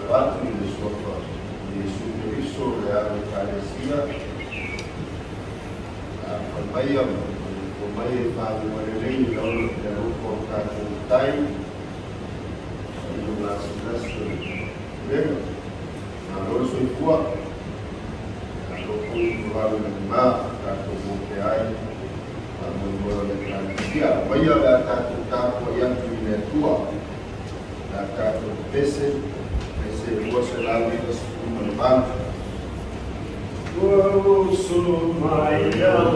atu i le sofa Yesu Keriso le alo Ekalesia Pamaya Pamaya Pamaya Lalu dan Rukun Katung Tai Ilunas Ben Lalu Suikuak Lalu Lalu Lima Katung Mukeai Lalu Ekalesia Pamaya Katung Tapo yang Tua Katung Pese Dua selalu itu menerbang. Wow, sumaya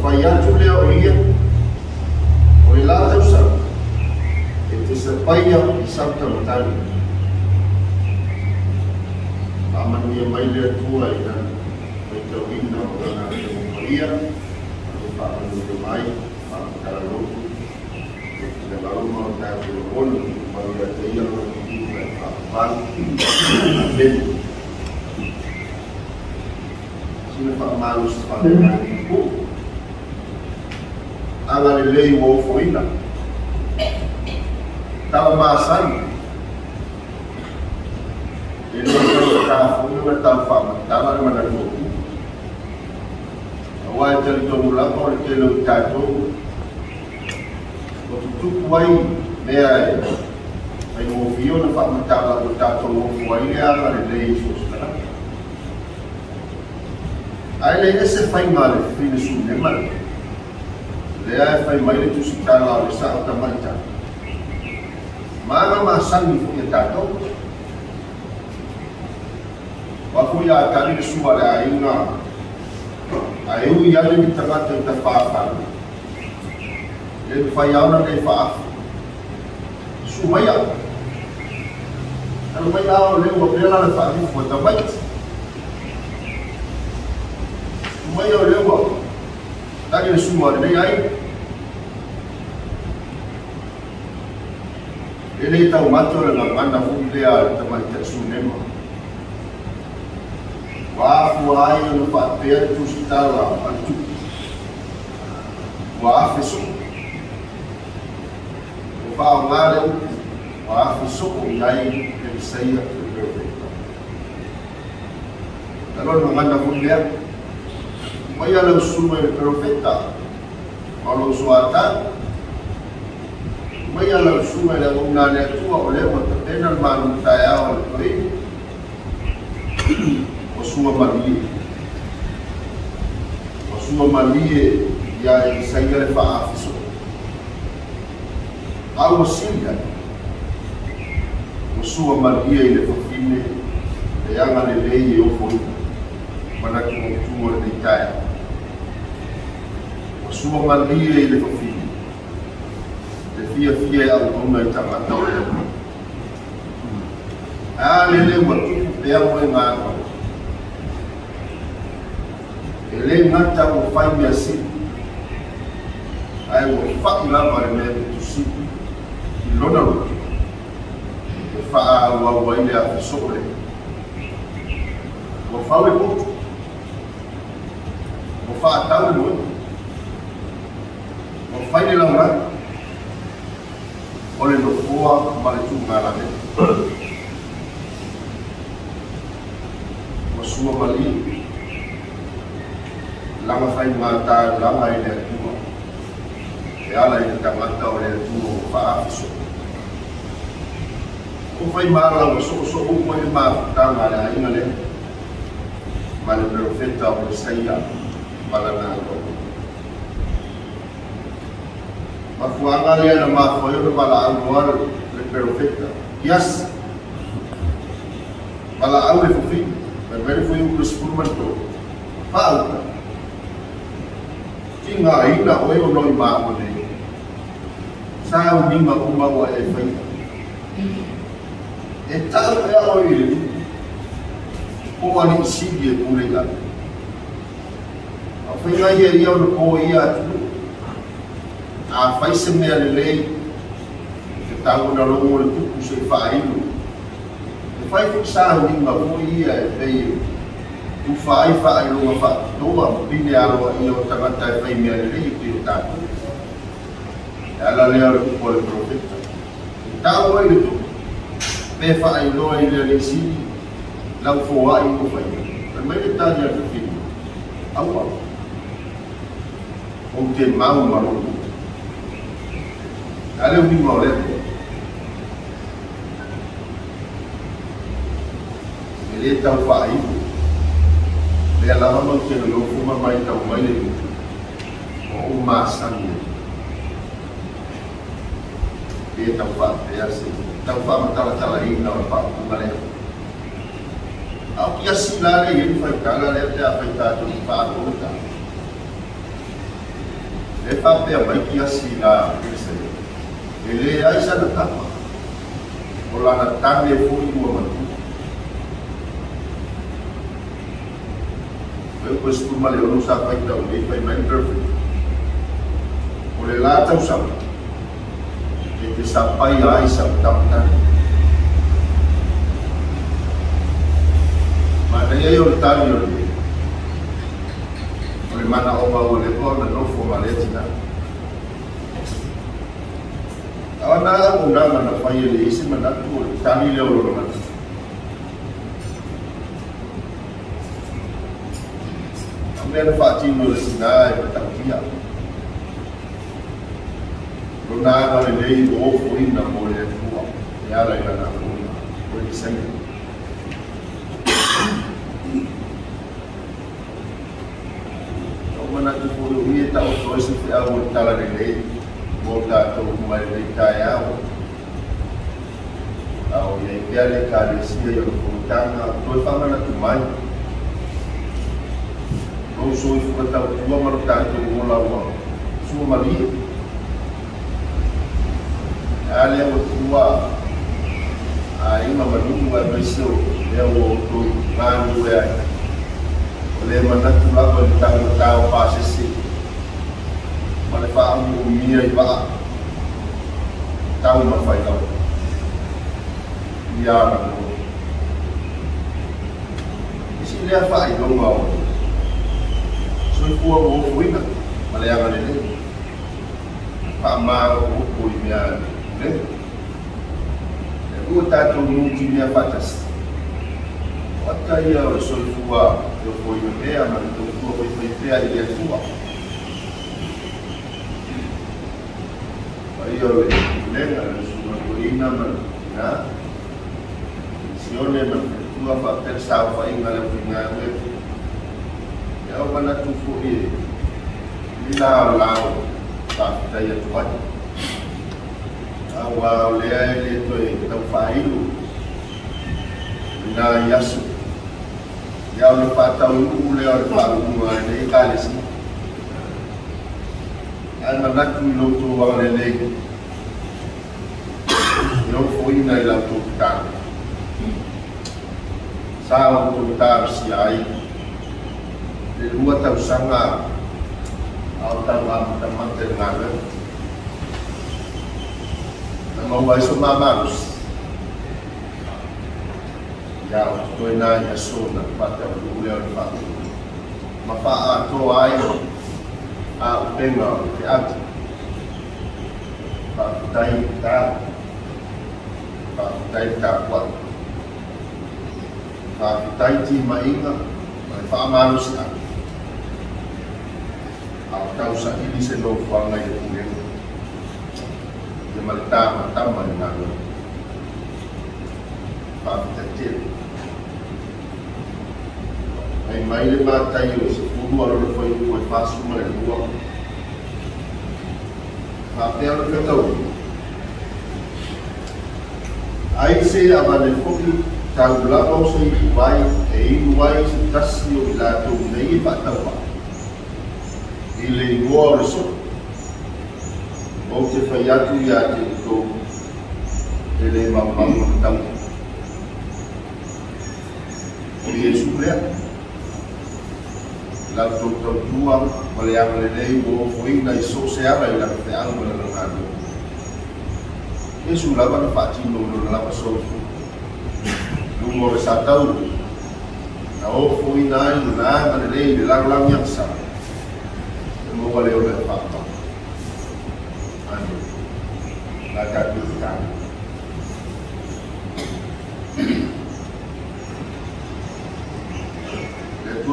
fai atu lea o ia o le la tau sa e te sapaia I sau tamatani a manuia mai lea tua I nana mai tau ina o ngana te mopaia a whaanu te mai a kara loku le maruma o tae te lokono manuia te ia o te ina e whaapanu beni sina whaamalu sa whaamanu ku anga le lei wo foina tau masani e no ka foina tau fama tau mana ko wa tali to mula ko le lo tato o tu wai me ai mo fio na fama tau ko tato wo wai anga le lei so sta ai le ese fai male fine su ne male lea e fai mai le tusitala o le sao tamaita mana masani fu e tatou wa fu ia tali le sua le ainga a eu ia le ni tangata I ta whaafana le fai auna le whaafu su mai au alo mai au le ua pela le whaafu fu e tamaita su mai au le ua tadi le sua le nei ai ele tau mato le ngana fu lea te mai te sunema wa fu ai no fa per tu stala atu wa fesu fa ngale wa fesu ai le saia kalau ngana fu lea mai ala usuma le profeta malo suata mai ala usuma le una le tua o le mo tena manu taia o le o sua mali ya saia le fa afiso au singa o sua mali le fine e anga le lei o foi mana ki mo tu le taia o sua mali le fine fia au tona I tamata o le a le watu pe au e ngāma e le ngata o whai mea si ai o whaki lama le mea tu si I lona lo e wha au au ai le a whisole o whau e potu o wha atau e moe o whai le laura ole no foa ma le tūngara ne o sua mali langa whai ngātā langa I le atua e ala I le tangata o le atua o whaafiso o whai mara o so o koe māwhutanga le ainga le ma le profeta o le saia malana o mafuanga le na mafoyo le bala anuar le profeta yes bala au le fufi le vere foi o crespurmanto falta tinga ina o e no ma o le sa o ninga o ma o e fai e tal e o ile o ani sigi e pule la a fai ngai e ia o ko ia a fai se mea le lei ke tau na longo le tuku se whaailu e fai fuksa ni ma fo ia e pei tu whaai whaailu ma wha toa pine aroa ia o tangata e fai mea le lei ki o tāku e ala lea le tuku le profeta e tau ai le tuku me whaailu ai le le si lau fo ai o fai e mai le tani a te whinu au au o te mau maroku ale uni mo le ele tau fai le ala ma ke lo fuma mai tau mai le o masani e tau fa e assim tau fa ma tala ina o fa ngale au ia sila le ele fai kala le te afeita tu fa o ta le whape a mai kia si la kirisa e le aisa na tapa o lana tane furi mua matu e ko stu male ono sa pai tau nei pai mai perfect o le la tau sa e te sapai aisa taptani ma nei o le tani o le mana o ma le ko na no fo male tina ana una na fai le isi mana ko tani le o na amena fa ti no le sina e ta kia rona na le le o fo ina mo le tua ya la ina na ko ni sene mana tu pulu ia tak usah sesuai awal tala dele, boleh tu mai kaya au ia biar kali sia yang putang tu faham mana tu mai tu sui kata tua merta tu mulawa semua mali ale tua ai mama dulu bersih dia tu mandu ya le mana tu la ko tau pasisi mana fa amu mia i ba tau ma fai tau ya na isi le fa i lo mau so ku o fuina male ya ngale le fa ma o ku i mia le ku ta tu nu ki mia fatas Wata ia o solfua eu fui o mea, mas eu fui feita e a tua. Aí eu lembro, sua corina, mas na se eu lembro tua para pensar o aí na final eu vou na tu fui e lá tá daí a tua. Awal ele tu tão faílo na yasu ya le pata u le or pa u le kale si al manat lo to wa le le yo foi na la to ta sa to ta si ai le rua ta usanga au ta wa ta mante ngale na mau ai so mamanus ya to na ya so na pata u le or pa ma pa to ai a penga ke at pa tai ta kwa pa tai ti mainga ma fa manus na a tau sa ini se no fa ngai ku le de malta ma na pa te ai mai le matai o se fudu alo foi o passo ma le rua pa pelo que tau ai se avane foki tau lava o se vai e i vai se tasi o la to nei pa tau i le ngor so o te fai atu ia te to e le mamma tau o Yesu lea la to tua male ang le nei o foi na iso se ara la te ang male na ngado Yesu lava na fati no lava so lu mo sa tau na o foi na male nei le lang yang sa mo wale o le fa ani la ka tu ka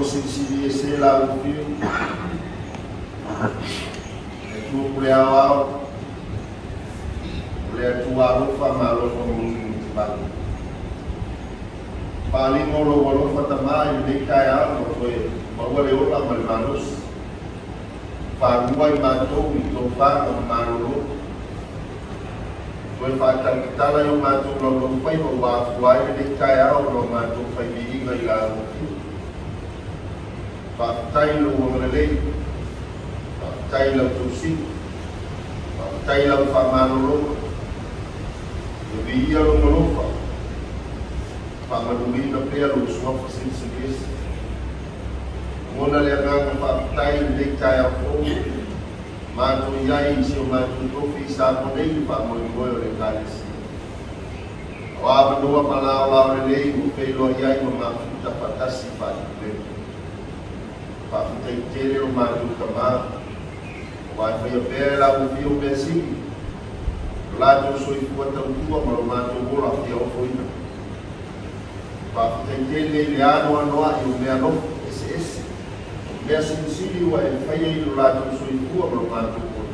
si se la o fio e tu preao le tu aro fa malo con ba pali molo walo fa tamai de kaya no foi ma wale o la malos fa guai ma to to fa malo foi fa ta tala yo ma to lo foi mo wa guai de kaya o ma to fa ni ngai la Pak Tai lu mengenai whakatai lau tusi, whakatai lau whamanolo, ia longolofa, whamanumina pea lo suafa sinsilis, ngona le nganga whakatai le kai a fo, mātou iai si o mātou tofi sa monei whamanumoi o le kalesi. O apanua palao lao le lei o pelo iai o mafuta patasi whakupe. Whakutai tere o mātou kamā, o ai whai a pere la o fio pesiki, o lātou soi fuata utua ma o mātou ola fia o foina. Whakutai tere le ano anoa i o mea nofu ese. Mea sinisiri ua e whai e ilo lātou soi fua ma o mātou ola.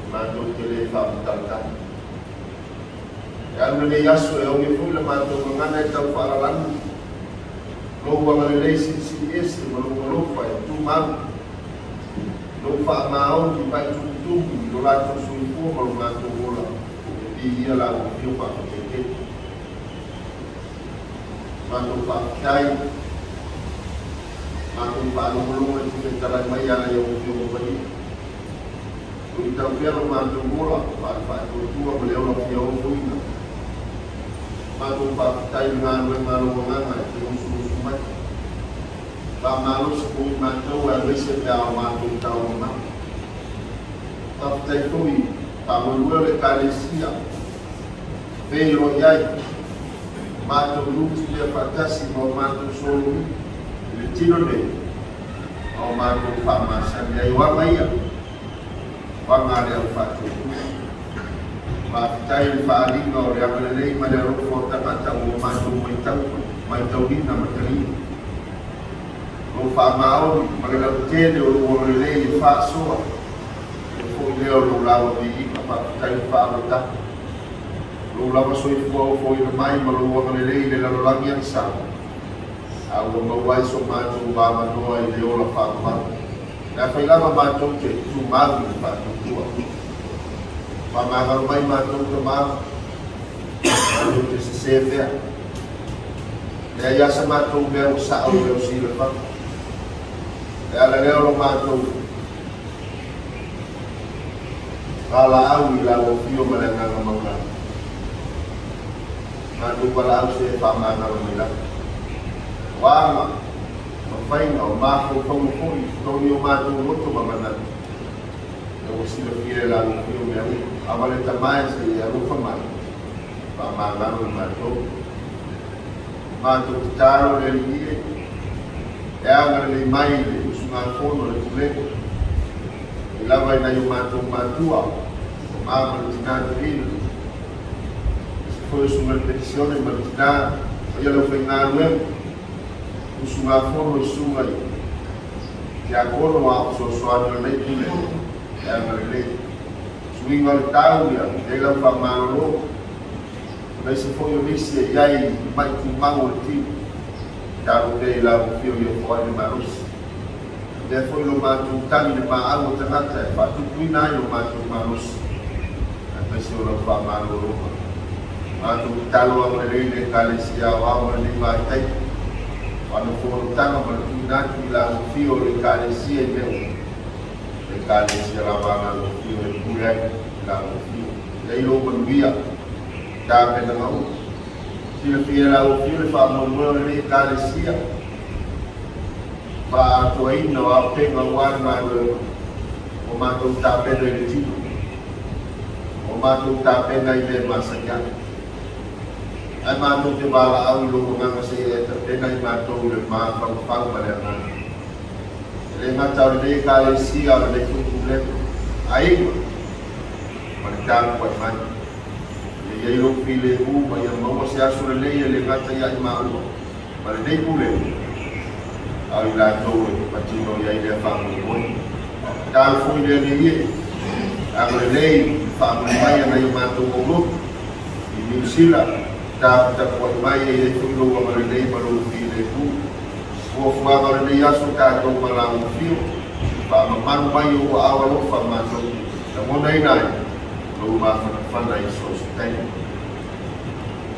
Mātou tere whakutalakani. Ano le yaso e onge fui le mātou ngana e tau whaaralanu. Lou wanga le lei sisi ese, ma lou ngalofa e tū maru. Lou wha maau ki pai tukutuku, lo lātou sui fua ma lo mātou ola. E pi ia la o pio whakateke. Mātou whakatai. Mātou whaalongolonga e tuke tarai mai ana e o pio mawai. Ui tau pia lo mātou ola, whaatotua ma leo la fia o fuina. Mātou whakatai ngānu e mālo nganga e te usu mai. Wha mālo se kui mātou e reise te ao mātou tau o mai. Whakatai fui, whamorua le kālesia. Pēro iai, mātou luti le whakasi mo mātou solo le tino le. O mātou whamasani ai wanga ia. Wanga le au whakatai. Whakatai le whaaringa o le amalelei ma le rofo o tangata o mātou mai taurina matarina. O whaamaori ma le lautene o uorelei e whaasoa. E fo leo lo lawa viika whakatai le whaamata. Lo lawa soifua o fo ina mai ma lo uorelei le lalolangi ansa. Au o mawai so mātou wāmanoa i le ola whaamata. Nā whailama mātou te tu maru i whaatua. Pamagaro mai mātou ka mātou, mātou te se whea. Lea iasa mātou mea o sa'au leo sira wha. Lea la leo lo mātou. Kala au i la o fio ma le nganga mauna. Mātou kala au se pamagaro mai la. Wāma, ma whainga o mātou whangu hoi, toni o mātou roto ma manatu. O sila fia la o fio mea ui. Awale tamai se ia rufa mai. Whamangaro mātou. Mātou te tāro le rie. E angara le mai le usunga whono le tuleko. E lawa ina i mātou mātua. O māma le tina te rino. Se foi usunga le petisione ma le tina. O ia lau whainga ruem. Usunga whono usunga i. Te akono a o sosoano le tuleko. E angara le Winga le tau ia, e lau whamarolo. Nei se foi o nisi e iai mai tu mango le tiu. Taro te i lau fio i o whai le marusi. E foi lo mātou tangi le maau o tangata e whatukuina i o mātou marusi. E nei se o lau whamarolo. Mātou talo a mre le kālesia o au le mai tai. Wano whoro tanga ma le tuinatu i lau fio le kālesia i meo. Kālesia la vanga lo fio e kurai la lo fio. Lei lo manuia, tā pena ngau. Sila fia la lo fio e whaamamua le kālesia. Wha atua ina o apenga wāna mātua o mātou tā pena i le tino. O mātou tā pena i le masakiana. Ai mātou te wāla au i lo nganga se e ta pena i mātou le māwhau ma le nganga. Le matau le kālesia o le fukuleku aiwa ma le tāku ai mai. Le iai ropi le u ma ia maua se asu le leia le ngata ia i maua. Ma le nei pule au i lātou e patino iai le whamu moi. Tāu fui le ne ie. Ako le lei whamu mai ana i mātou o lopu. I New Zealand tāku taku ai mai e fui loa ma le lei ma lo fi le u. O fuaga le yaso tātou malau fio, whamamanu mai o awa lofa mātou. Na mona i nai, lo whana i sosi taina.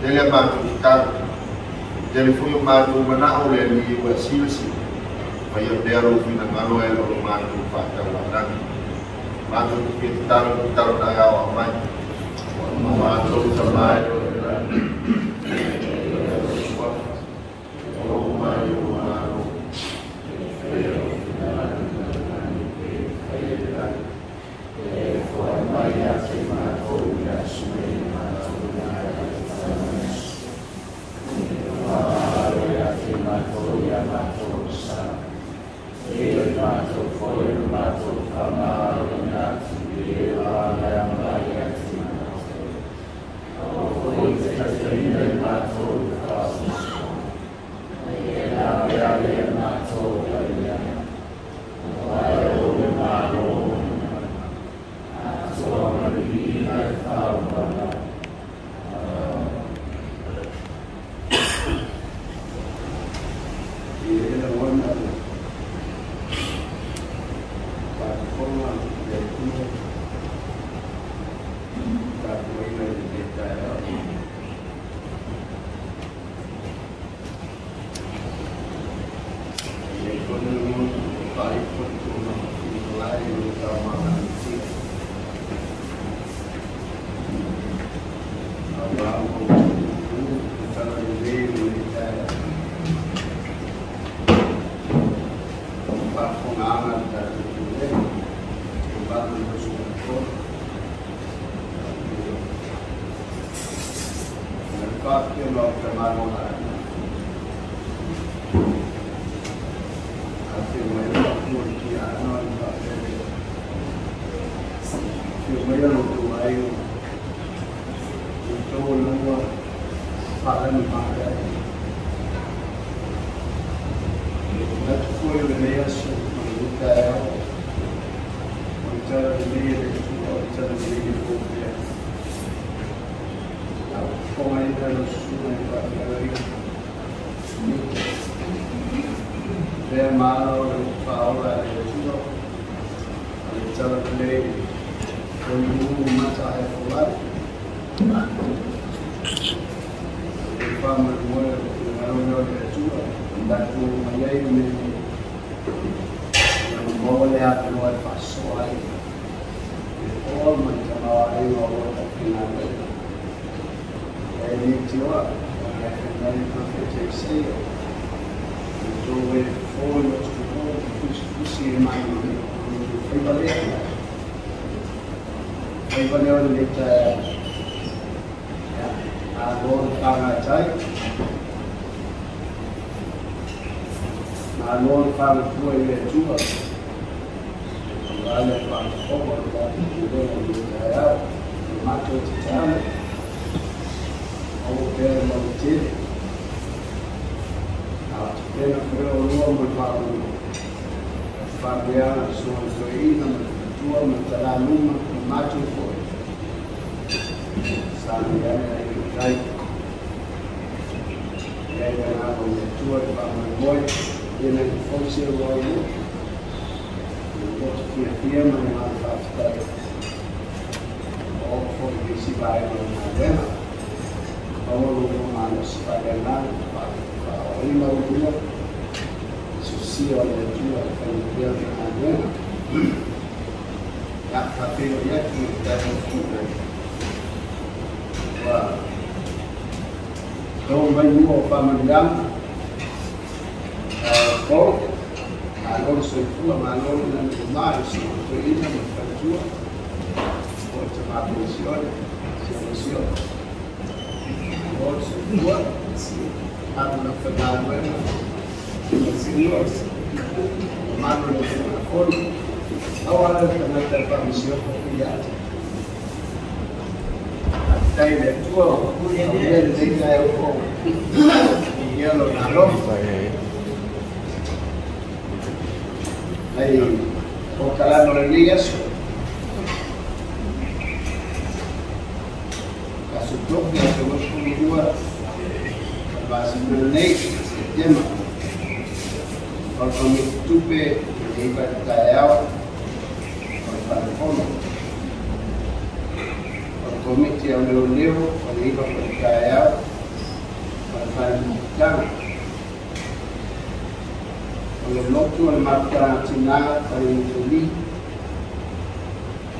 Tele mātou ki tātou. Tele fui o mātou manao le ni ua silasi. Pai a pēro fina ngalo e lo mātou whātau anani. Mantu kita tahu mai. Mantu samai.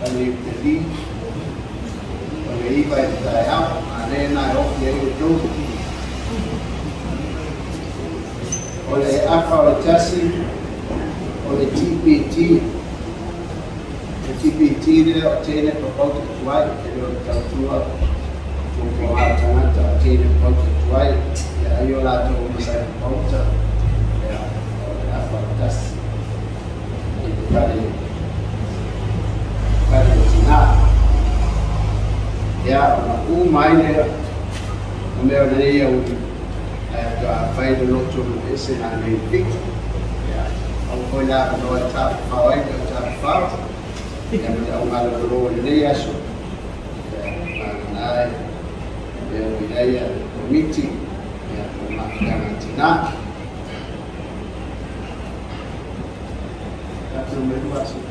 ali pedi ali vai dar arena eu que eu oleh apa tasi oleh TPT dia obtain proposal tuai dia tatua untuk tangata obtain proposal tuai ya ayo lah tu masa proposal ya apa tasi kali Cina ya aku main dia ambil dari yang fai dulu cuma esena lebih ya aku nak dua cap fai dua cap fai yang menjauhkan dulu ini ya so mengenai yang wilayah komiti ya memakai Cina tapi berdua sih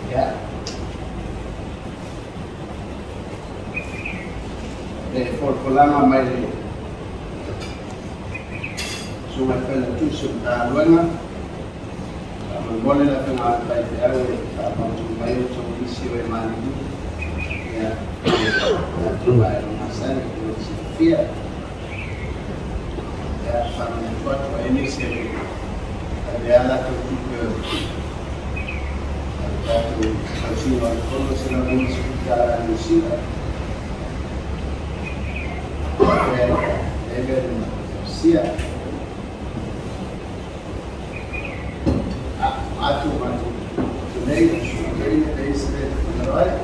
ya Polama mai sungai pela tu sudah luana boleh lah tengah baik dia apa sungai itu isi mandi ya tu baik masa itu sifia ya sama buat ini sih ada alat untuk satu hasil kalau selama sekitar Indonesia siap matu tunai dari sini menarik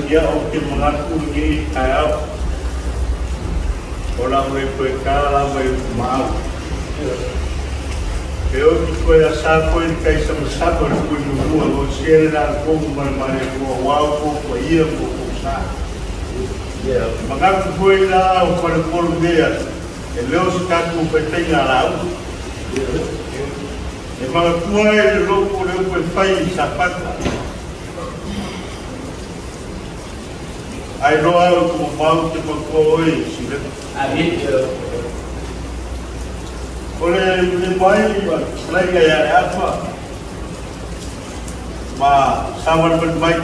dia optim mengaku ni ayam orang mereka lah mau eu que a saco ele cai sama saco no rua você era como marmare com o alvo com ia com sa mengaku foi lá o para por dia ele os tá com petinha lá e mengaku ele louco ele foi fai sapata ai não é como mal que foi ali oleh ni bayi lagi ya apa ma sawan berbaik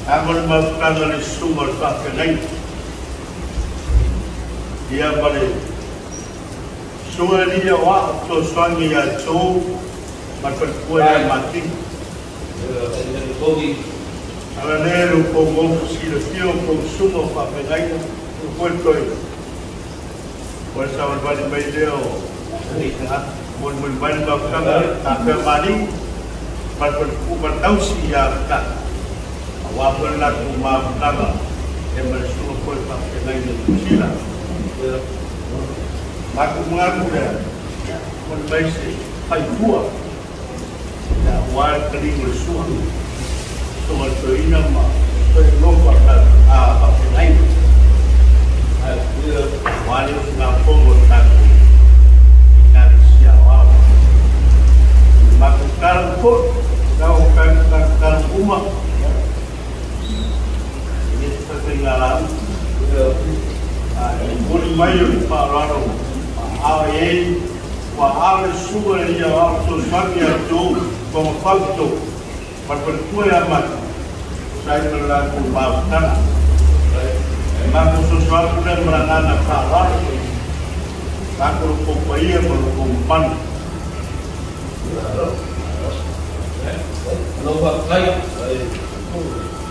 amal makan dari sumber pakai dia balik sumber dia waktu suami ya cow macam kuat mati kalau nero como si lo tío consumo pakai puerto Wala sa balik baileo, mun balik bakal tak maling, bertahu siapa tak, awal nak rumah pertama, yang bersuruh pun pakai lain sila. Aku mengaku dah membaisi payua ya wal kering bersuah soal terina mah terlompat apa lain aku wali ngapung tak dari siapa makukar pun kau kan rumah ini tertinggalan boleh mayu pak Rano awal وعامل الشغل اللي هي عامل المبنى الجو ومفاجئه فالكل يا من شايف الله يكون معنا ما خصوصا كنا مرنا نفعل كانوا كوباية مركوبان لو بقى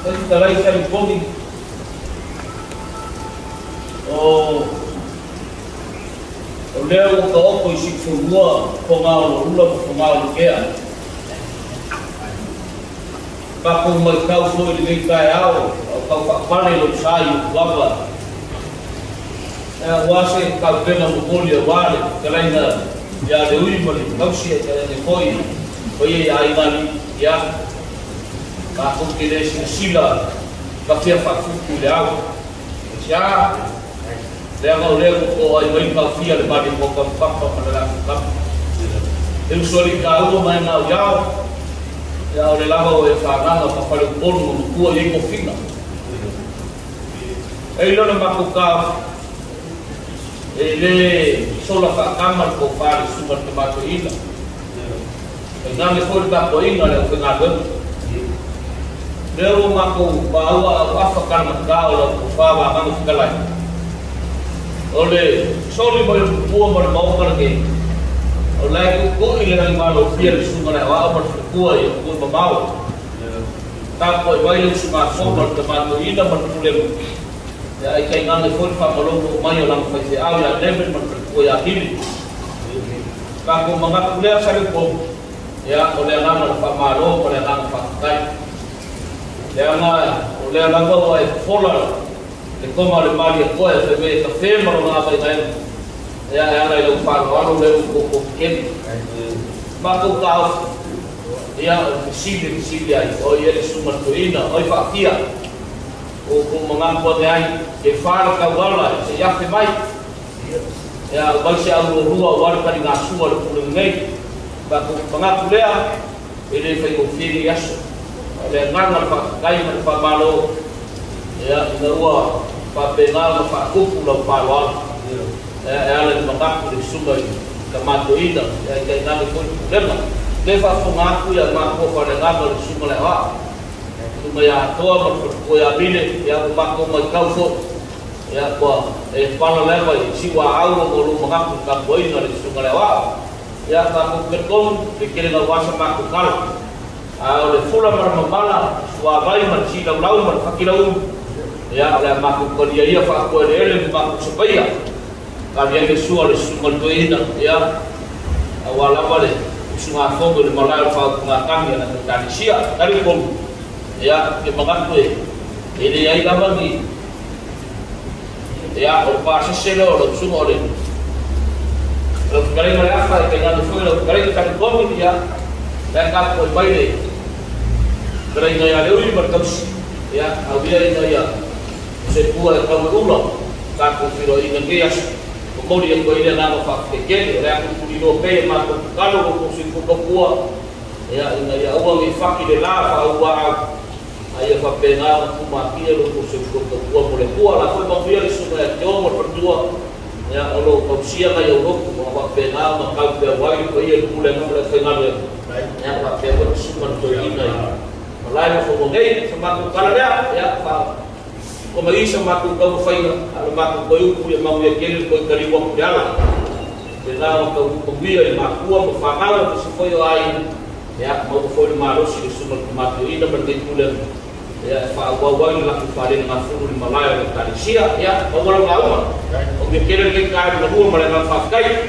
انت ليس الكومي o leo ka opo I sikfurua ko ngā o rula ko ngā o kea. Ka ko mai kau so I ngei kai ao, o kau whakpane lo sai o wapa. Wase kau pena mo koli o wale, ka reina ia le ui mali, kausi e ka ne koi, ko ie ai ngani ia. Ka ko ke le sila, ka fia whakfuku le ao. Sia, lea ko ai mai ka fia le bari ko ka papa para la ka e usori ka uo mai na yao ya le lava o e fa na ka pa le porno no ku ai ko fina e lo ma ko ka e le sola fa kama ko fa super tomato ina e na me for ta ko ina le ko na do le o ma ko ba wa fa kama ka o ko fa ba ma ko ka lai oleh sorry boleh buat mau pergi, oleh aku ini lagi malu biar semua orang awak berkuah ya buat mau, tak boleh bayar semua sobat teman tu ini berkulim, ya ikan ngan lepas malu mayu lang pasti awal lepas berkuah ya ini, kalau mengaku dia sering pun, ya oleh ngan lepas malu oleh ngan lepas kai, ya ngan oleh ngan bawa follow le koma le mali ko e fe me kafe maro na ba ngai ya ana le pa no le ko ken ma ko ka ya sili ai o ye le suma to ina o fa kia o ko manga ko de ai e fa ka wala se ya fe mai ya ba se a rua wala ka nga sua le ko ngai ba ko manga kulea ele fe ko fili yaso le nganga fa kai ma fa malo ya narua pa penal pa kupu pa wal ala makaku di sungai kamatoida ya kai nami ko problema ke fa fungaku ya mako pa ngaba di sungai wa sungai ya toa ko ya bile ya mako mai kauso ya ko e pala leva si wa au ko lu makaku ka boina di sungai wa ya mako kerkon pikir na wasa mako kal le fula marmala wa vai man si lau man fakilau ya oleh makhluk dia ia fa ko ele makhluk supaya kalian kesual sungal doina ya awala wale sunga fogo de malai fa ngakang ya na Indonesia dari pun ya ke mengaku ini ai gamani ya o pasa selo lo sungo le lo kali mari apa dengan fuel lo kali kan komi ya dan ka ko baile kali ya le uri berkaus ya awia ya se può calculo capo filo in inglese come di ko ile na fa ke ke ya ku di lo pe ma ko kalo ko si ko può ya ina ya uang mi fa ki de la fa wa ai fa pe na ku ma ki lo ko si ko può mo le può la ko ba via su na yo mo per dua ya lo ko sia na yo ko ma pe na ma ka pe wa ko ile ku le no le fe na le ya fa pe ko su ma to ina malai mo fo ngai sama ku kala ya fa como dice maku kau faina al maku kau ku ya mau ya kele kau kari wa kudala de na kau ku bia maku mo famala se foi ai ya mau foi malo si suma maku ina bertikulan ya fa wa la ku fare na furu di malaya de Malaysia ya mau la lauma o me kele ke ka na hu mala na fa kai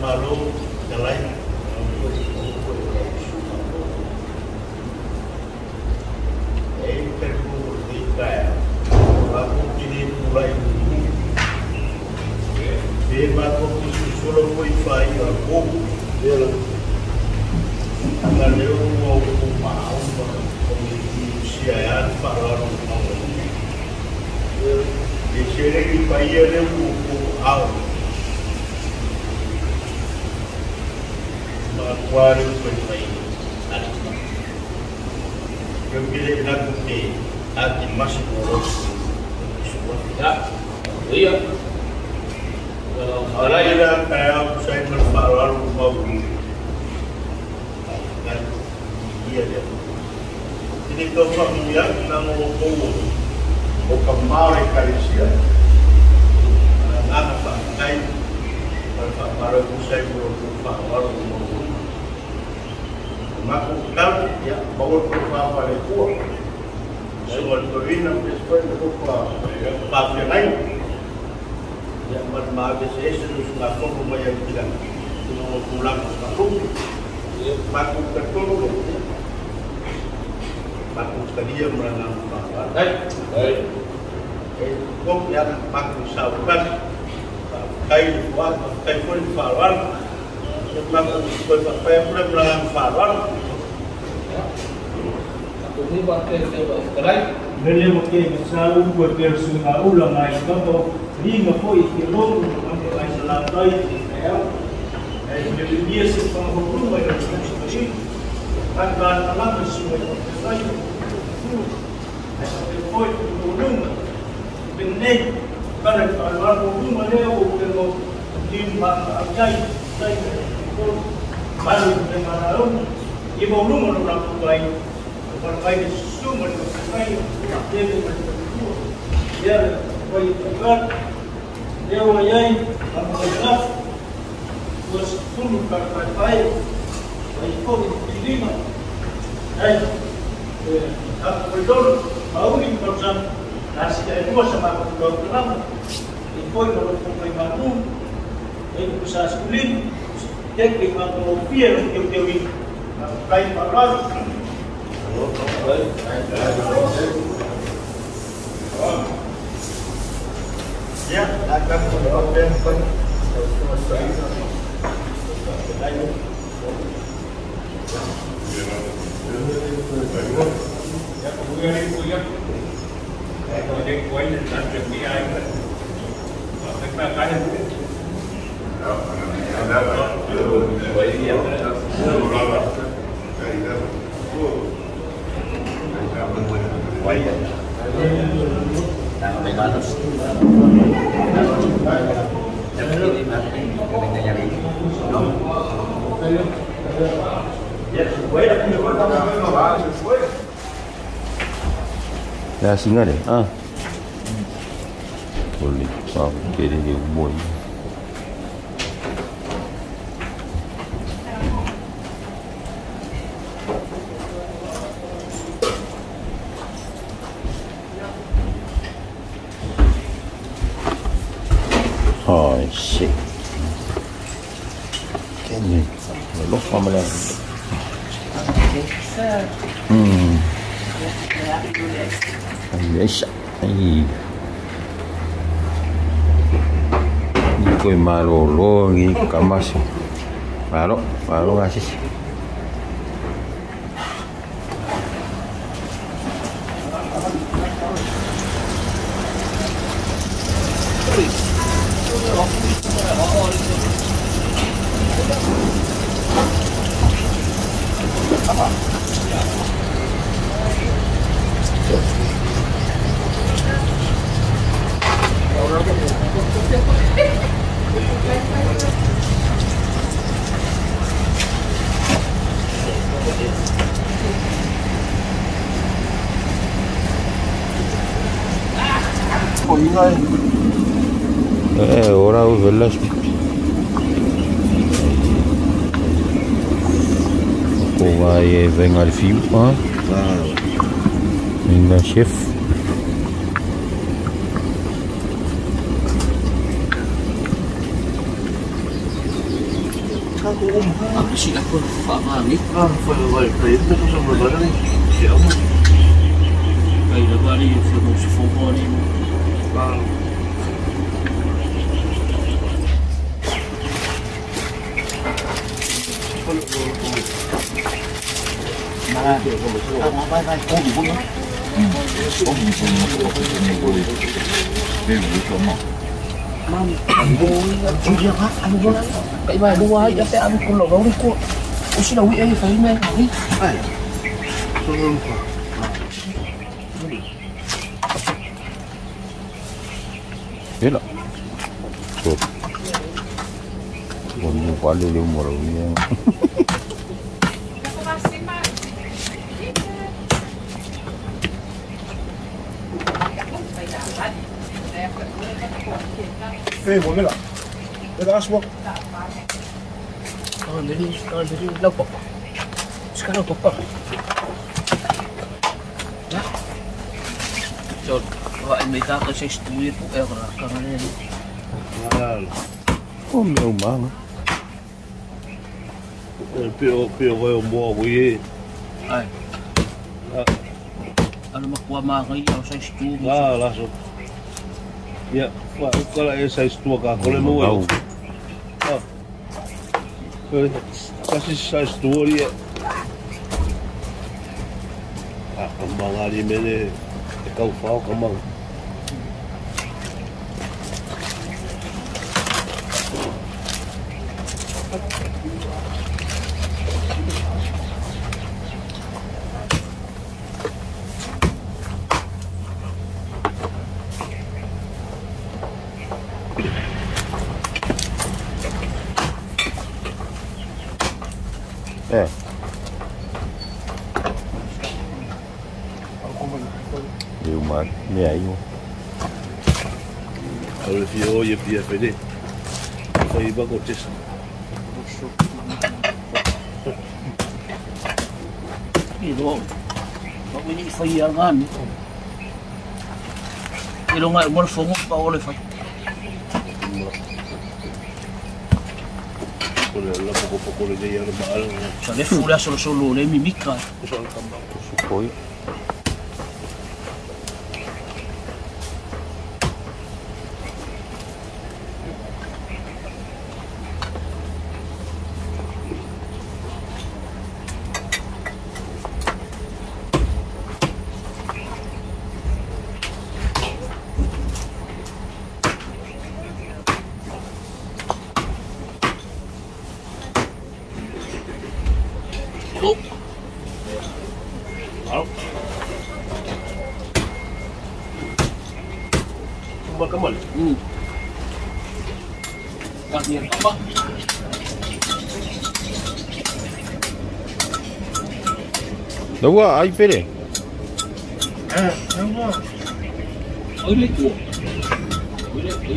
malo dalai terkumpul di kaya, aku kini vai ao povo dela. Valeu uma alma, como se a falaram deixei ele para ir o alma. Aquário foi para eu queria ir lá com ele, a de Machigoroso. Ya, iya. Ahora ya para saya berfalar mau kan iya dia. Jadi kalau familiar nang o kamare karisia. Nang apa kai para saya berfalar mau. Maka kalau ya bawa berfalar itu soal Torino después de papel lain yang berbagai sesuatu sudah kau bayar bilang mau pulang kampung maku tertolong maku sekali yang meranang bapak kau yang maku sahabat kai buat kai pun fawan maku bapak yang pernah meranang fawan Ini pakai kelai. Beliau mungkin selalu buat bersuara ulang lagi. Kalau lima poin kilo, ambil lagi selatai. Jadi dia sekarang hukum bayar seperti akan alam semua terkait. Asal poin ulung benar kalau alam ulung ada kalau tim ajai saya baru dengan ulung ibu ulung orang lain. Berbagai sumber berbagai materi berbentuk dia berbagai tempat dia wajai memperoleh was full berbagai baik kau diterima dan aku berdoa mau ini macam nasi dua sama berdoa lama ikut kalau sampai malu itu bisa sulit teknik atau biar teori baik parah. Ya, akan mendapatkan Ya singa deh. Boleh. Okey dia umur. Oh shit. Kini lupa malah. Yes. Ini koi malo ni kamas. Malo ngasih. Ora velas. Vai vem al fio, Venga chef. Apa sih aku faham ni? Foi itu sama badan ni. Siapa? Kayak apa ni? Foto ni. Cái bài đua ấy sẽ ăn con lẩu đi cô. Ủa xin lỗi ấy phải men đi. Biết rồi. Tuột. Còn quá liều liều một rồi nha. Mau mila. Kita asbak. Kalau dari lauk. Sekarang apa? Nah. Jod, kalau ini kita ke studio itu karena ini. Oh, meu mano. Pio koyo mo wi. Ai. Ano makuha mga kayo sa studio. Langsung. Ya, kalau saya tua kalau mau. Kasih saya tua dia. Kembang hari ini kau fau kembang. Nhiều mà nhảy vô. Kalau video ya dia pede. Saya bagus. Itu, kalau ini fayangan. Itu nggak mau funguk pa oleh fay. Kalau pokok dia yang mahal. Saya fulah solo le mimika. Soal kembang. Supoi. Kembal. Kasih apa? Đâu ai phê đấy. Ôi lấy của. Ôi lấy cái.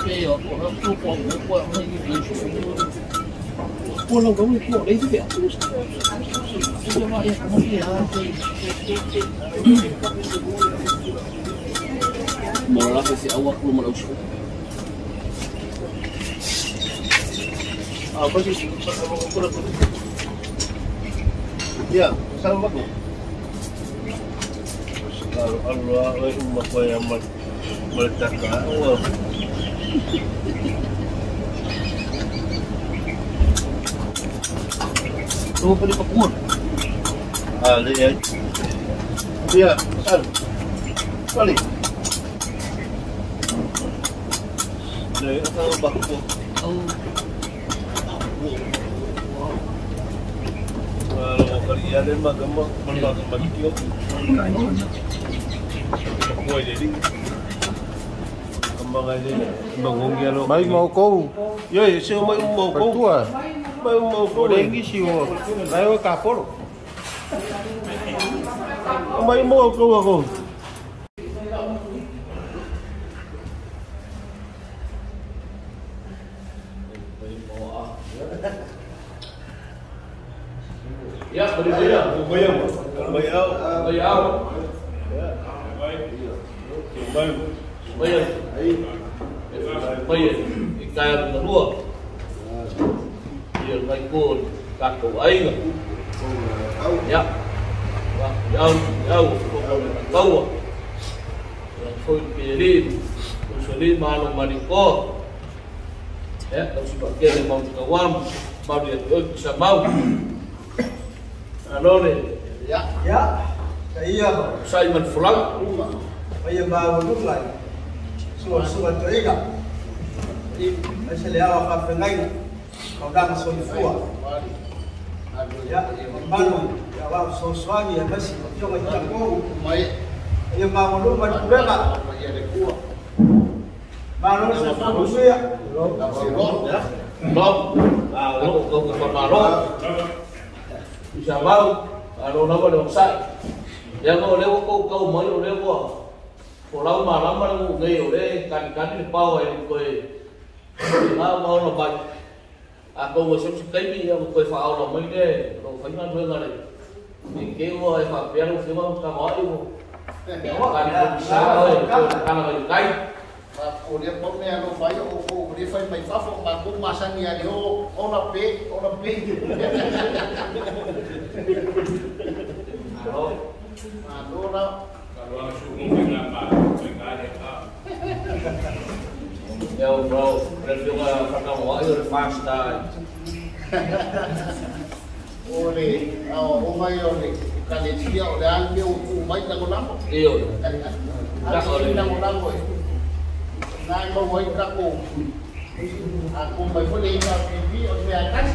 Cái ở của nó tu quần nó quần hay gì quần lòng đóng lấy của đấy chứ vậy. Cho mà em không biết Malah kasi awak lu malah usah. Apa sih? Ya, sama bagus. Kalau Allah umat yang meletak ke awal. Tuh pada pekun. Lihat. Dia, kali. Đấy, nó bạc của kerja dan magang dia quay để đi kembang aja bangun dia lo Mấy mau câu. yo siêu mấy mau Phải câu tua. mấy mau câu Đây đấy cái siêu. Đây có cà phốt. mấy mau câu à cô Ya, berdiri. bayam Bây giờ cài nó đua. Giờ ngay cô cắt cổ ấy rồi. Ya. Đâu, câu. Thôi pilih, usulin malu maniko. Ya, kalau sudah kita mau kawam, mau dia bisa mau. Alone. Ya. Ya. Kaya Simon Fulang. kaya bago dun lai. Suat teringat. Ay sila awak kapengay. Kau dah masuk fua. Ya, malu. Ya awak soswagi ya masih cuma jago. Ya mau lu mau berapa? Malu sama ya. Lo. Lo ke Malo. Bisa mau. Ano na ba ng sa? Yang oleh ko mo oleh ko. Pulau malam mo ngayon kan ni pao ay ko mau na ba? Ako mo sa kaibi ang ko fao lo mo de, lo phải nói hơn rồi. Thì kêu ai mà biết không có hỏi mo. Kan sa ơi, kan là cái Cô đi bóng nè, nó phải cô đi phải mày pháp phong mà cũng mà sang nhà thì ô là bê. Alo đó. Kalau aku ngomong apa, enggak ada. Yo bro, review ka pagka mo ay fast time. Ore, ngayon kalit siya o dahil may umay na gulang ko. Iyo. Ako na gulang ko eh. Nai mo way ako. Ako may puli na TV o may atas.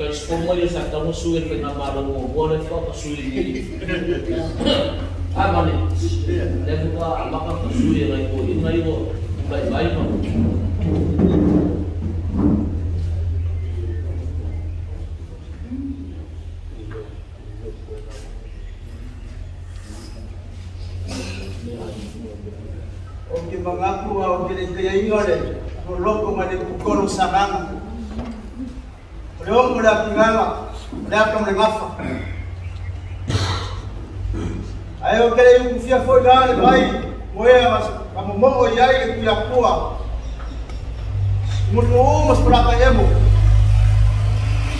Transforma dia sa kamu suin pengamara mo, boleh kau kasuin ni. Apa ni? Dan juga makan kasuin lagi ko, ini lagi ko, baik-baik mo. Oke mengaku awak kaya ingin loko mali kukolo sarang. Belum mudah tinggal, mudah kamu dengafa. Ayo kaya kufia foi dah, baik. Moya mas kamu mau yai kuya kuah. Mulu mas berapa emu?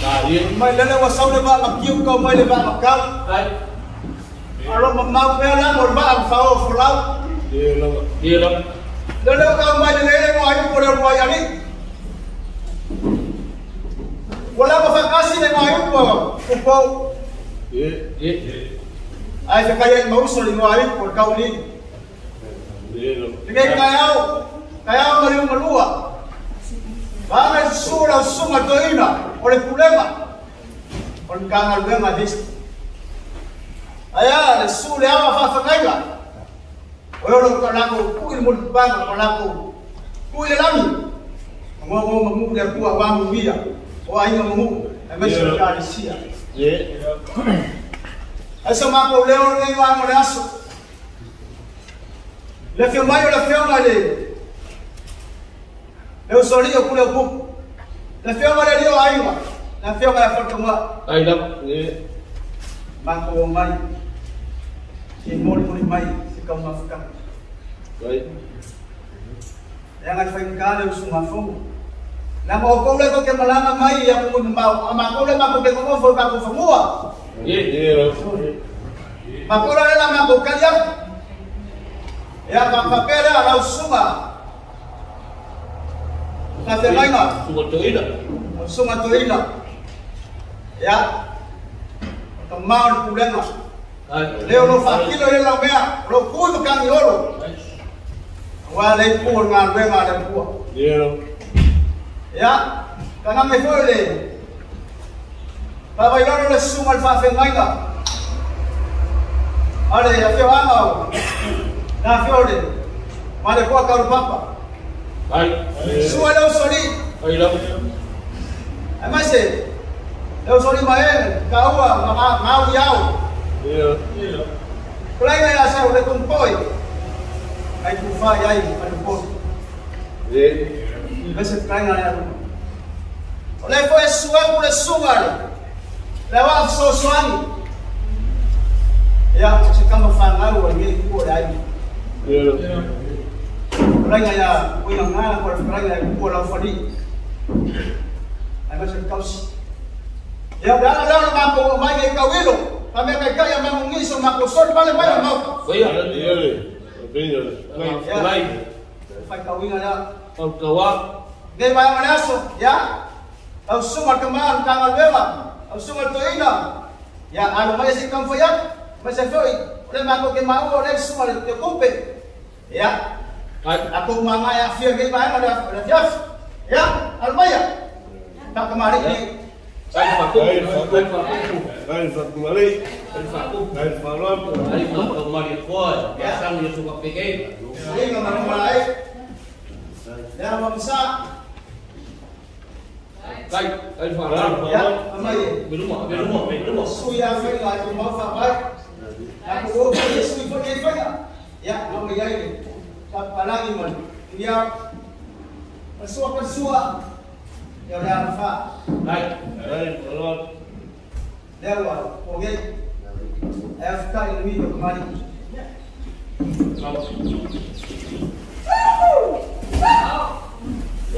Dahil May lalawa saw na ba makiyo kau may laba makal? ay Alo mamau pera mo ba ang fao fulaw? dia lang. Lalawa kau may lalawa mo ayo por mo ayani. Wala mafakasi na mo ayo po. Upo. Ay sa kaya mo uso ni mo ayo por kau ni. Tingay kaya mo rin malua. Bakit sura suma toina oleh problema. On kangal wenga dis. Aya sura awa fafakaiga. Wewe kanako kuil mo bang kanako. Kuil lami. Mo mamuda kuwa wangu bia. O ainga mamu. Amesha kalisia. Asa mako leo ni wangu naso. Le filmayo la filma le. Eu solia kule buku. Na filma le leo ainga. Na filma ya foto mwa. Ay lang. Mako mai. Muli mai sikau mafuka. Right. Yang fai kale usuma fungu. Na mo ko le ko ke malanga mai ya ku mbao. Ama ko le mako ke ko fo ka ko fumua. Mako le la mako kaliam. Ya ka papera la usuma. Na te laina. Usuma toina. Ya. Tomar problema. Leo lo fakilo le la mea. Lo kudu kan yoro. Wala ipur ngan wenga ada buah. Ya, karena me fole. Papa yoro le sumal fa fengaika. Ale ya fio anga. Na fiole. Male kwa ka papa. Ay. Sualo soli. Ay lang. Amase. Leo soli mae, kaua mau yao. Kulai na ya sa ule kumpoi. Ai tu fa ai pada pos. Bese trai na. Oleh foi suang boleh sungai. Lewat sosuani. Ya, sekarang mafangau lagi ku dai. Raya ya, ku yang ngana ku raya ku la fadi. Ai bese kaus. Ya, dah mampu mai kawilo. Kami kaya mengungi sama kusur paling banyak mau. Saya. Lain. Fai kawin ada. Kau kawa. Gay bayang manaso, ya. Au sungal keman kangal bela. Au sungal toina. Ya, anu mai si kam foyak. Masih foi. Oleh mako ke mau oleh sungal te kumpe. Ya. Aku mangaya fia gay bayang ada fiaf. Ya, almaya. Tak kemari ni. Saya fakum. Saya kembali kuat. Biasa dia suka pikir. Ini ngomong mulai. Dah mamsa. Saya fakum. Ya, amai. Belum. Suya fenga tu mau fabai. Aku boleh sui fenga. Ya, amai ini. Tak lagi man. Dia persua. Ya dah fa. Dewa, oke. FK ini kembali.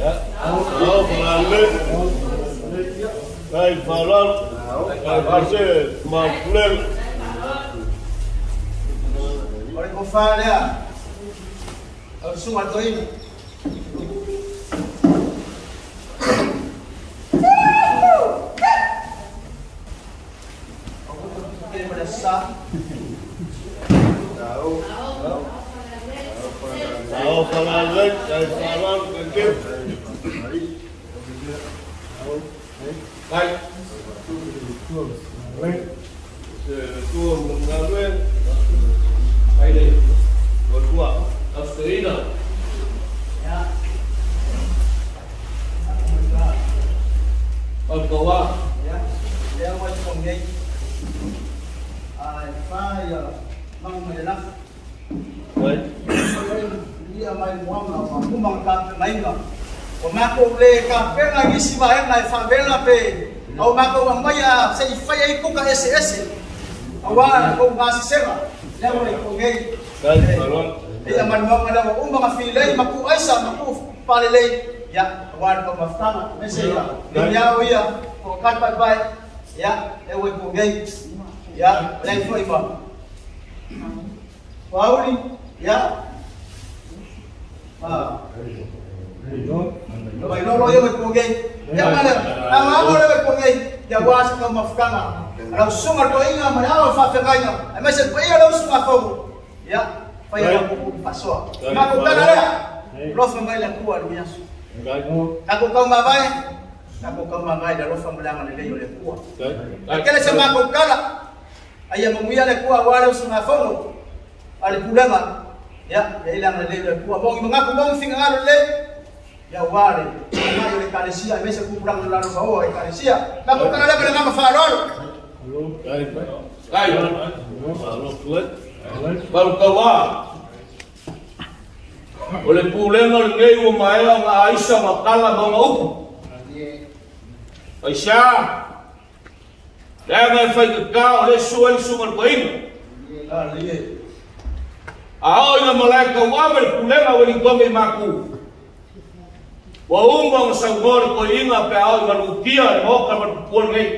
Ya, kalau pengambil, saya falar, saya mampuler. Oleh kofal ya, langsung atau ini. Tahu pengambil, saya falar kekip. Baik. Itu mengambil. Baik deh. Berdua. Australia. Ya. Kau kawa. Ya. Dia mau pengen. Fire, mang menak. Baik. Dia main muam lah, aku mangkat main lah. Omako le kafe lagi si bayang na favela pe. Au mako mamaya sa ifaya iko ka SS. Awan ko ngasi sera. Dia boleh kongay. Baik, falar. Dia man mo ngala mo mga filay maku aisa maku palilay. Ya, awan ko maftana. Mesela. Dia uya ko kat bye. Ya, ewe kongay. Ya, lain foi ba. Pauli, ya. Baik, no yo kongay. Ya mana? Ang le kongay. Ya was ka mafkana. Ang sungar ko inga manawa fa fekanya. Ay mesel pa iya sunga ko. Ya, pa iya ko paswa. Mako kana ya. Lof may la kuwa niya. Ako kau mabay. Ako kau mabay da lof mlangan ile yole kuwa. Kaya sa mako kana. Aya mamuya le kuwa wala sunga ko. Ali pulama. Ya, ilang le kuwa. Mong mga kumong singaro le. Ya wale, kama ile kanisia imesha kupurang lalo bao kanisia. Bako kana la kana mafarol. Baik. Baru kawa. Oleh pulengan ngei o maela nga Aisha makala mga upo. Aisha. Dahil fay ka oleh suwal sumal ko ino. Ao ina malaika wabel pulengan wali kome maku. Waumang sanggor ko inga pe ao marutia mo ka matpuan ngai.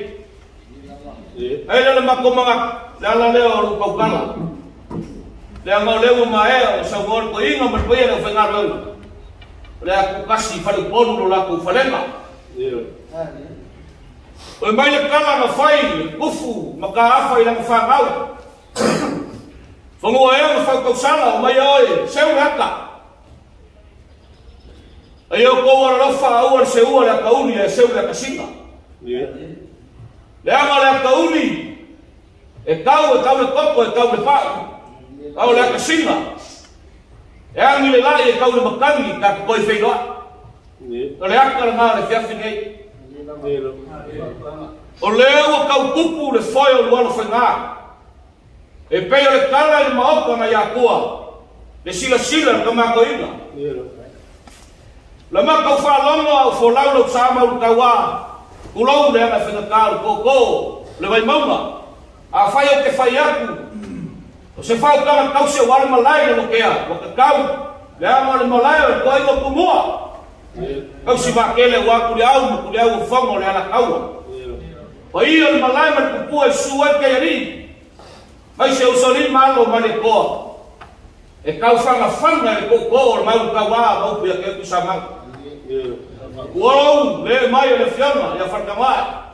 Ay dalam ako mga laleo ko kala. Dia mau lewu mae sanggor ko inga matpuan ang fengarol. Dia aku kasih pada pon laku falenga. O mai le kala na fai kufu maka afai lang fangau. Fongo ay fa ko sala mai oi seu raka. Ayo ko wala fa awal seu la kauni e seu la kasinga. Le ama la kauni. E kau le kopo e kau le pa. Kau la kasinga. E angi le lai e kau le makangi ka ko i feinoa. Le aka nga le fiafi nei. O leo kau kupu le foio wala fenga. E peo le kala i maoka na yakua. le sila ka makoina la ma ka fa longa o fo laulo sama o kawa ulau le na fina ka ko le vai mauma a fai o ke fai aku o se fa ka ka se wal malai lo ke a o ka kau le ama le malai ko ai ko mua ka si va ke le wa ku le au fongo le ala kau o ia le malai ma ku pu e suai ke ri mai se usoli malo male ko e kau fanga e ko mau kawa mau pia ke ku sama wow le mai le fiama ya farkama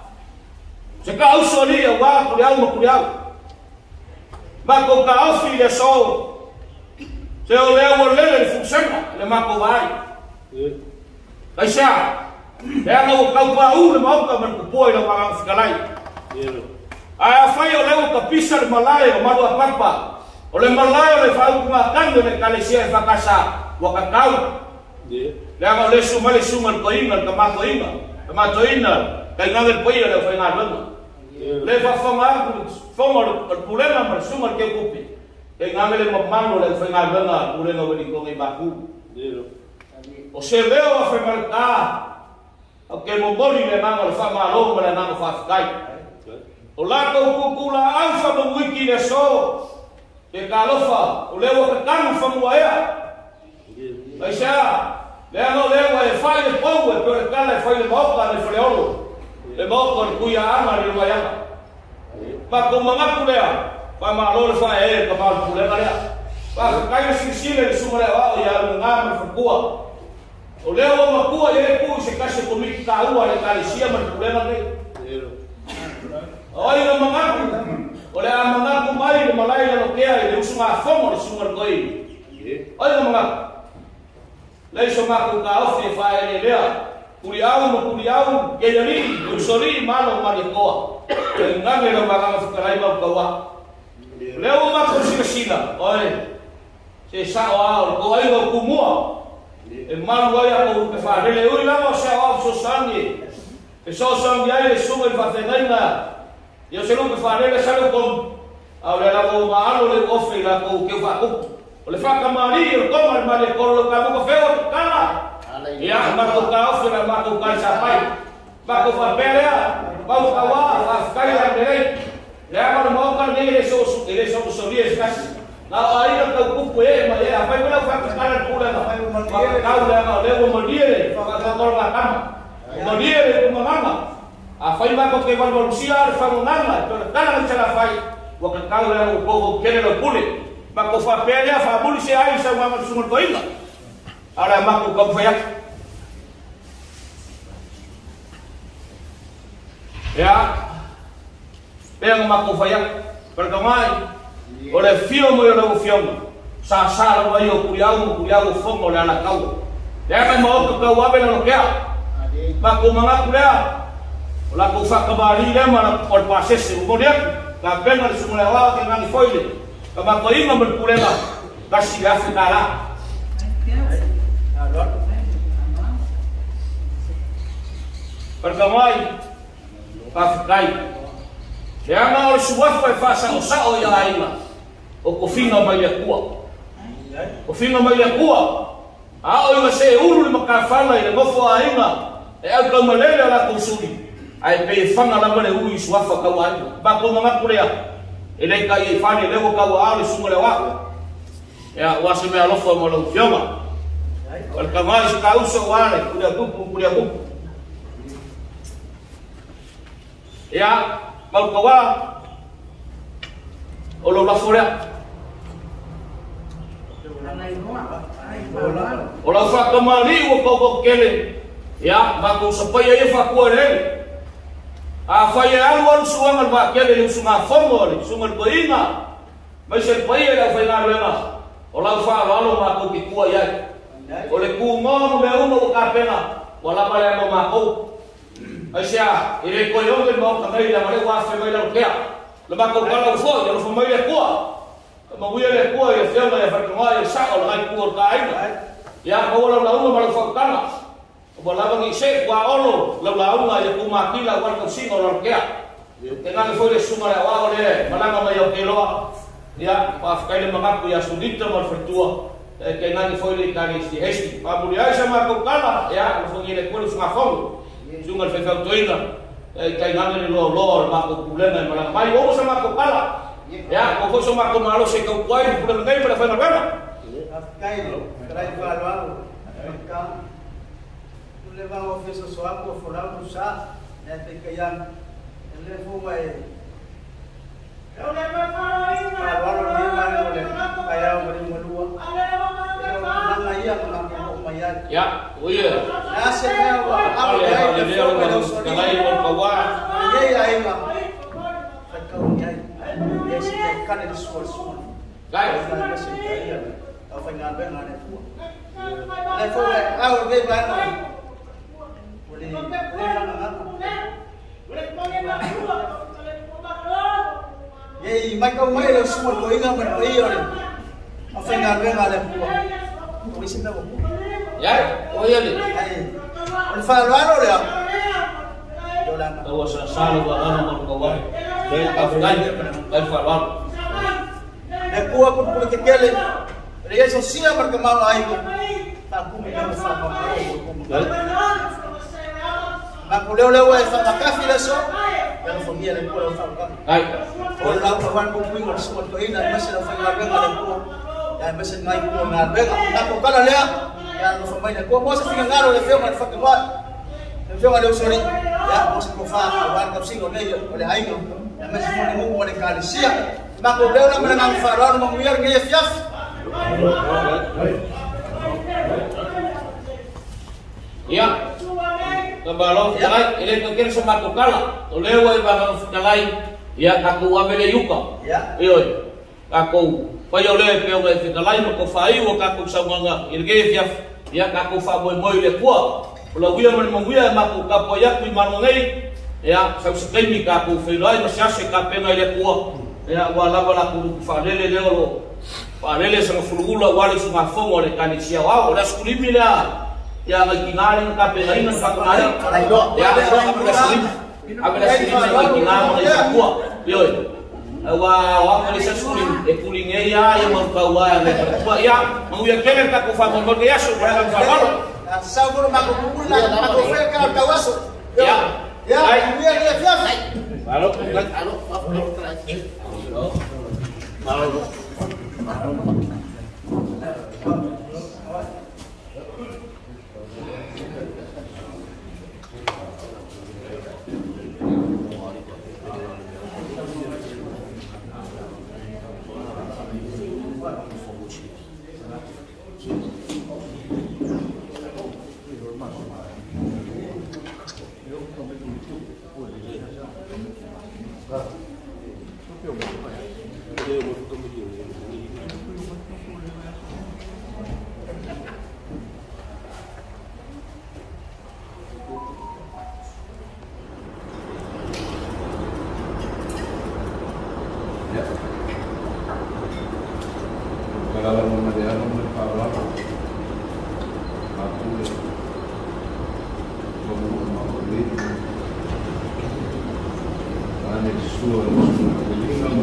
se ka usoli wa ku le ma ko ka ofi le so se o le funciona le ma ko vai ai sa le no ka pa le mau ka man ku poi le ma fikalai ai fai o le ka pisa le malai o malu papa o le malai o le fau kuma kando le kalesia e fakasa wa kakau le anga le suma ko inga ka ma to inga ka inga le poi le fai ngalona le fa fama o problema ma suma ke kupi ka inga le mamano le fai ngalona pure no ni ko ngai baku o se leo a fai malka o ke mo boli le manga le fama lo le manga fa kai o la ko kukula alfa mo wiki le so ke kalofa o lewa ka kanu famua ea aisha leo lewa e fai le powe pero kala e fai le moka le freolo le moka le kuia ama le wayama ma ko mamaku lea pa ma lo le fai e ka ma ku le lea pa ka kai sisile le suma le wa ya ngama fukua o lewa makua ye ku se kase ko mi ka ua le kalisia ma ku le lea oi na mamaku ole a mamaku mai le malai le lokea le usuma fomo le suma koi oi na mamaku le suma ku ka ofi fa ele lea kuliau ke yari usori malo mari koa ngane lo manga fukarai ba kawa leo ma ko sila oi se sa wa ko ai ba kumua e malo ya ko fa le oi la sa wa so sangi e so sangi ai le suma fa tenaina yo se lo que faré le sale con ahora la go malo le ofe la ko que fa ko le fa camari o toma el male con lo que mo feo cala ya ma ko ka ofe la ma ko ka sa pai ba ko fa pelea ba ko wa fa kai la dere le ma mo ka ni le so so bien casi la ai la ko ku e ma ya fa me la fa ka ko la fa ma ka la le mo dire fa ka ko la cama mo dire mo mama a fai ma ko ke va lucia fa monanga to kala ka la fai wa ka ka la ko kele lo pule ma ko fa pelea fa buli se ai sa ma sumur ko inga ala ma ko fa ya yang ma ko fa pergamai ole fio mo yo no fio sa lo yo kuliau fongo la na kau ya ka mo ko wa be no ke ma ko manga kulia la ko fa kabari le mana por pases o dia ka ben na sumula wa ke ngani foile ka ma ko inga ber kulela kasi ya fitara pergamai pa kai ya na o suwa fa sa o sa o ya aina o ko finga mai kuwa o finga mai kuwa a o se ulu le makafala ile ngofo aina e au ka malele la kusuri ai pe fanga la mane ui suafa ka wa ba ko manga kurea ele ka i fani le ko ka wa ale sumule wa ya wa se me alo fo mo lo fioma al ka mai ka uso wale kuria ku ya mau ka wa o lo la fora o la fa ka mali o ko kele ya ba ko sapai e fa ko le a fai alwan suang alba ke le sunga fongo le sunga boina mas el pai era fai na lema o la fa lo ma ko ki ku ya o le ku mo me uno ka pena wala para no ma ko asia ile ko yo le mo ka mai la mare wa fe mai la ke le ma ko ka lo fo yo lo fo mai le ku ma wi le ku ya fe mai fa ko ya sa o la ku ka ai ya ko la uno ma lo fo kana bola bang ise wa olo la unga ya kuma kila wa ko singo lo ke tenga foi le suma la wa ole malanga ma yo kelo ya pa kai le manga ya sudito mal fatua kay ngani foi le tani si hesti pa muri ai sama ko kala ya ko ngi le ko su ngafong sungal fe fa toina kay ngani lo ma ko problema ma mai o sama ko kala ya ko sama ko malo se ko kwai problema ngai para fa na bana kay trai falando ka levar o ofício só por fora do chá tem que ir ele foi eu levo para aí agora ele vai kayak berdua nang iya menang umayad ya oh iya nasibnya apa ya dia ngalai mo kawa iya iya kau nyai dia sih kan itu suara guys apa yang ada ada tu level awal dia bangun boleh Yei, mai kau mai lo semua kau ingat mana kau ini, apa yang ada buat, kau isi tahu? ya oh iya ni Alfaro dia, dolan. tahu sasalu ba ano mo kawa kay afgan alfaro Aku pun boleh kekele, dia sosial berkembang ayu, tak aku minum sama kau. Aku leo sama kafe lah so, yang familia aku leo sama kafe. ay Orang kawan kumpul nggak semua tu ini, masih ada family ada aku, dan masih naik aku ngarbe. Aku kalau lihat, yang family aku, masih tinggal ngaruh le film ada fakir buat, le film ada usuri, ya masih kofa, kawan kapsi kau ni, oleh ayu, yang masih mau nemu boleh kali siap. Aku leo nak menang Faron menguiar gaya fiaf. ya kabalo ya ile tokir sama tukala olewa ibang dalai ya aku amele yuka Ya. iyo aku payo le peo me dalai mo fai o aku sawanga ilge ya aku fa mo le kwa la wia mo wia ma ku ka poya ku manongai ya sa sekemi ka ku filai no sase ka pena le kwa ya wala wala ku fa le lo pa le sa fulula wala su ma fongo le kanisia wa la skulimila ya nagkingaling kape na rin ng kakunari ya aku dah sering nagkingaling ng kapwa yun wa malisa suling kuling ya yang magkawa na kapwa ya manguyak kenen ka ko fa mo ya so para ka falo Sabar makukula, makufel ka kawaso. ya Ya, biar dia fiaf. halo Kalau memadai berfaham, aku memulai ane suara kelingan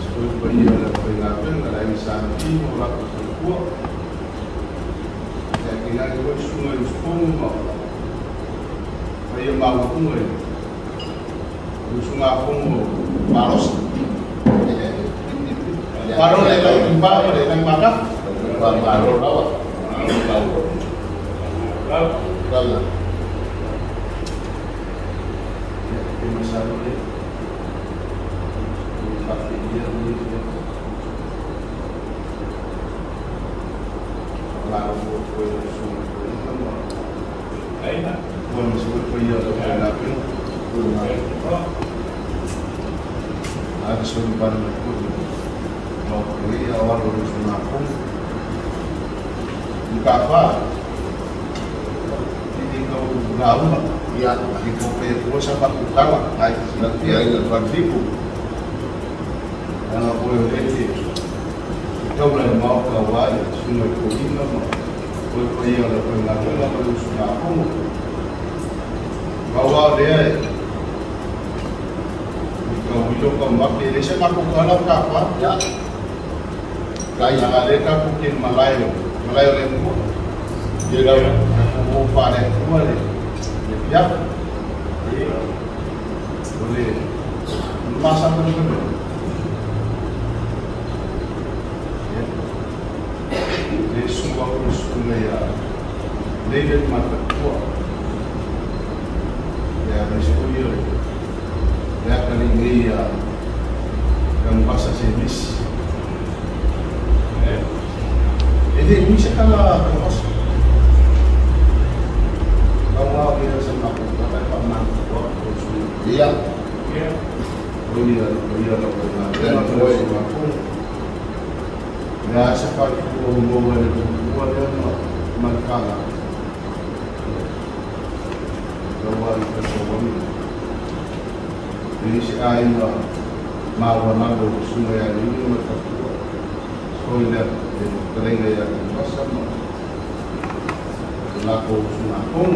suara perjalanan peringatan dari santi melakukan sebuah saya kira itu sungai sepuluh saya mau sungai maros baru lagi timpa dengan makan baru rawat lalu masalah ini tapi dia lalu bukan sebut perjalanan tapi ada sumber mau beli awal lulus mengaku buka apa ini kau gaul ya di kopi terus apa utama naik sudah dia ingat bantiku karena boleh jadi kita boleh mau kawal semua kulina boleh yang ada pengakuan lulus mengaku kawal dia kau hidup kembali ini saya ngaku kalau apa ya Kaya ngaleka mungkin Malayo lemo. Dia dah mau pada boleh. Ya. Boleh. Masa benar. Jadi semua urusan ya. David mata tua. Ya risiko dia. Ya kali ini ya. Yang bahasa jenis. Jadi bisa kalau terus kalau dia sama aku kata Pak Manto iya dia lah ya seperti ngomong itu dia makala kalau itu semua ini si ayah mau nago sungai ini mereka soalnya kerana yang pasal laku sunapung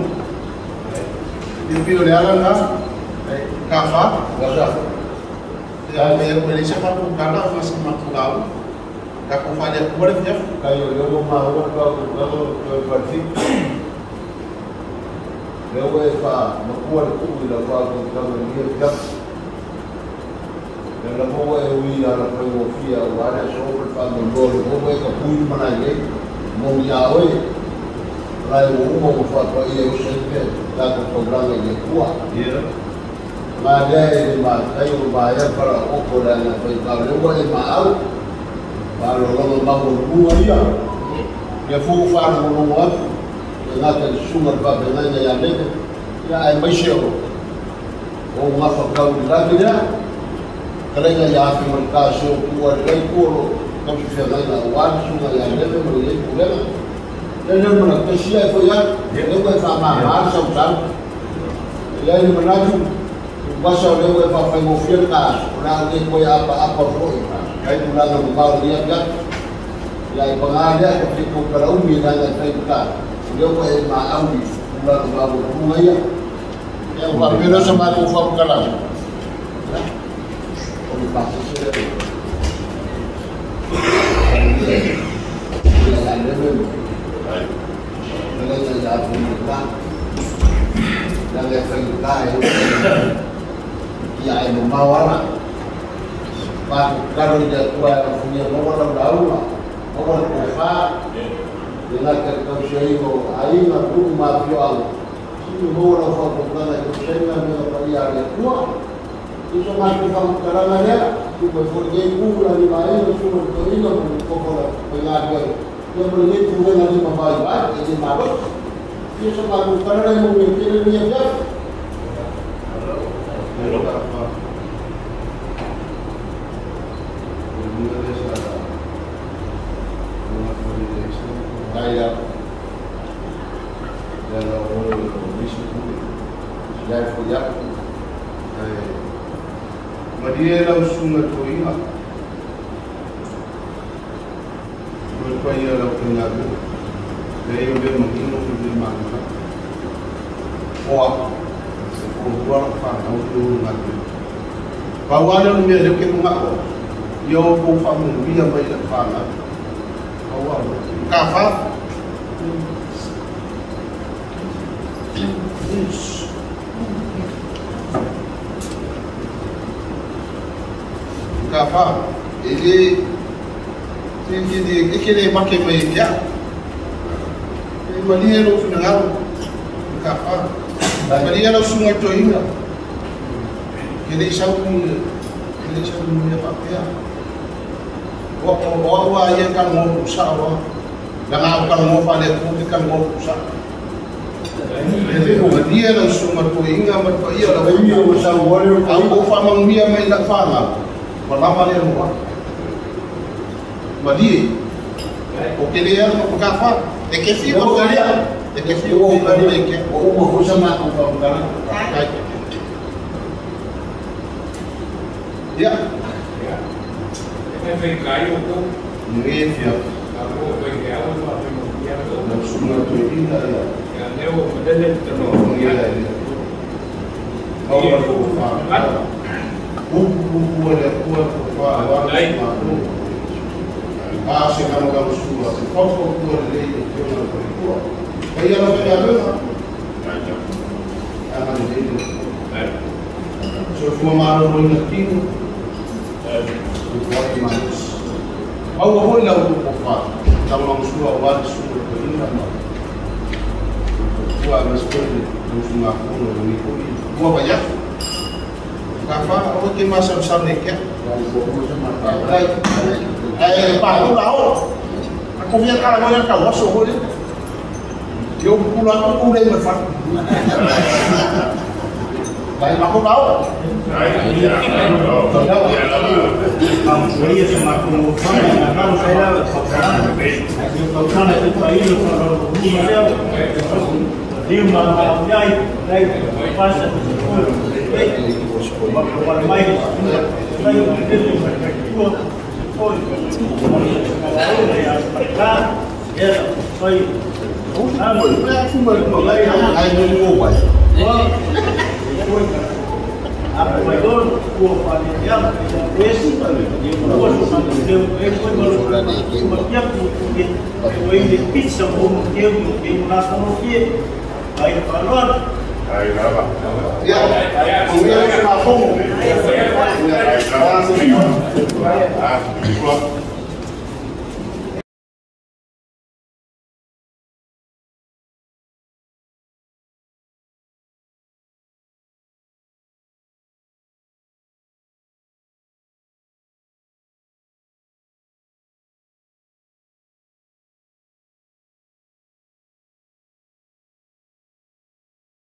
Impio de Alana kafa wasa ya boleh siapa pun karena masih makhluk aku pada boleh ya kalau dia mau kalau berarti dia boleh pak makuat tu bila kalau dia tak dan mau dia nak pergi ada soal pada gol mau ke pun mana ni mau jauh lalu mau buat apa ia usahkan tak program yang kuat dia ada yang saya bayar para ukuran apa kalau boleh mau kalau orang bangun rumah dia fufar rumah dengan sumber babelnya yang ada ya ay masih oh ngapa kau lagi dia kerana ya afi merkasio kuat lagi puro kau sudah lain awal sungai yang ada boleh pulang dan mana kesia itu ya dia sama harus sama lain menaju masa dia apa pengofian kas orang dia punya apa pun kayak pulang membawa dia kan ya pengajar ketika berumur dengan mereka dia punya maaf pulang membawa rumah ya yang berbeda sama kufam kalam oleh pasal sudah ya yang membawa kalau dia kuat punya nomor daun nomor kufa dengan kerjasama air aku mafia ini nomor kufa kerjasama dengan pihak kuat itu masih kamu karangannya itu berforjai pula di mana itu berkorina berkokola pengajar yang berlihat juga nanti membawa ini mabuk itu sama karena yang memiliki dia Kaya dalam bisnis dari projek, Madia dalam sungai tu ini, berpaya dalam penjaga, dari yang mengingat di mana, orang faham tu mati. Bawa dalam dia jadi mengaku, yo pun faham dia banyak faham, bawa kafa. Kafa, ini pakai meja. Ini Madia lo sudah kafa. Madia lo semua itu ini. Ini punya pakai. Wah yang kan mau usaha, dengan kan mau pada pun kan mau usaha. Jadi Madia lo semua itu ingat berpaya lah. Ini usaha boleh. Aku faham dia main tak faham. Pertama dia rumah, Madia, oke dia mau kafa, ekesi mau dia, ekesi mau dia ekesi, mau bersama aku kan, ya, Efek kayu tu, ni dia, aku pergi awal tu dia tu, semua tu ini ya, yang dia model terus, ya, awal tu faham. Buku ada kuat kuat awal semua. Asal kamu semua. Kau keluar dari itu keluar. Kaya lo kaya lo. Akan itu. So semua malu orang itu. Buat manis. Awal pun dah untuk kafar. Kalau semua awal semua berindah. Buat seperti semua pun orang itu. Buat banyak. Kafar awak kena masa besar ni ya. Pak tu tahu. Aku punya kalau mana kau masuk boleh. Dia pulang aku boleh berfak. Baik aku tahu. Dia semakin mengufang, kalau saya kalau sana itu paling kalau dia mengambil dari pasar kalau mai saya itu apa itu buah panjang besi dia buat satu dia setiap mungkin dia pizza mungkin nasi mungkin baik palon Ya, kemudian langsung.